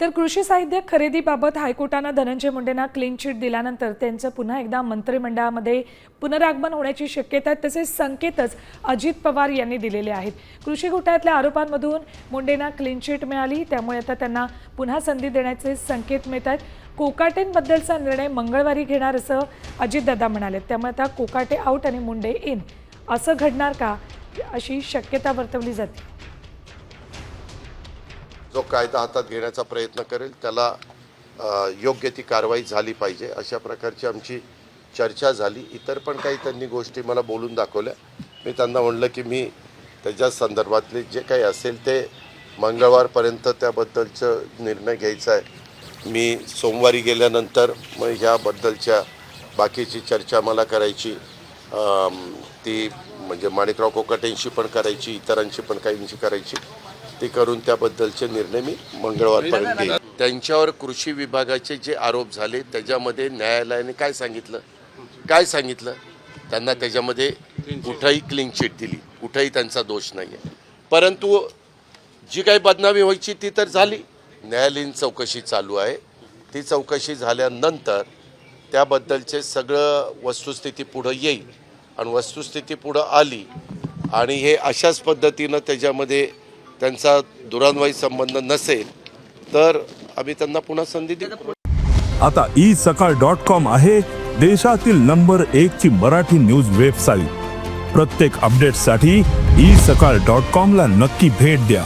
तर कृषी साहित्य खरेदीबाबत हायकोर्टानं धनंजय मुंडेंना क्लीन चिट दिल्यानंतर त्यांचं पुन्हा एकदा मंत्रिमंडळामध्ये पुनरागमन होण्याची शक्यता आहे, तसेच संकेतच अजित पवार यांनी दिलेले आहेत। कृषी घोटाळ्यातल्या आरोपांमधून मुंडेंना क्लीन चिट मिळाली, त्यामुळे आता त्यांना पुन्हा संधी देण्याचे संकेत मिळत आहेत। कोकाटेंबद्दलचा निर्णय मंगळवारी घेणार असं अजितदादा म्हणाले, त्यामुळे आता कोकाटे आउट आणि मुंडे इन असं घडणार का, अशी शक्यता वर्तवली जाते। जो कायदा हातात घेण्याचा प्रयत्न करेल त्याला योग्य ती कारवाई झाली पाहिजे, अशा प्रकारची आमची चर्चा झाली। इतर पण काही त्यांनी गोष्टी मला बोलून दाखवल्या। मी त्यांना म्हणलं की मी त्याच्या संदर्भातले जे काही असेल ते मंगळवारपर्यंत त्याबद्दलचं निर्णय घ्यायचा आहे। मी सोमवारी गेल्यानंतर मग ह्याबद्दलच्या बाकीची चर्चा मला करायची, ती म्हणजे माणिकराव कोकाटेंशी पण करायची, इतरांशी पण काहींशी करायची, ती करून त्याबद्दलचे निर्णय मी मंगळवारपर्यंत घेईन। त्यांच्यावर कृषी विभागाचे जे आरोप झाले त्याच्यामध्ये न्यायालयाने काय सांगितलं त्यांना त्याच्यामध्ये कुठेही क्लीन चिट दिली, कुठेही त्यांचा दोष नाही आहे। परंतु जी काही बदनामी व्हायची ती तर झाली। न्यायालयीन चौकशी चालू आहे, ती चौकशी झाल्यानंतर त्याबद्दलचे सगळं वस्तुस्थिती पुढे येईल आणि वस्तुस्थिती पुढे आली आणि हे अशाच पद्धतीनं त्याच्यामध्ये त्यांचा दुरान्वयी संबंध नसेल तर आम्ही त्यांना पुन्हा संधी देऊ। आता isakal.com आहे देशातील नंबर 1 ची मराठी न्यूज वेबसाईट। प्रत्येक अपडेटसाठी isakal.com ला नक्की भेट द्या।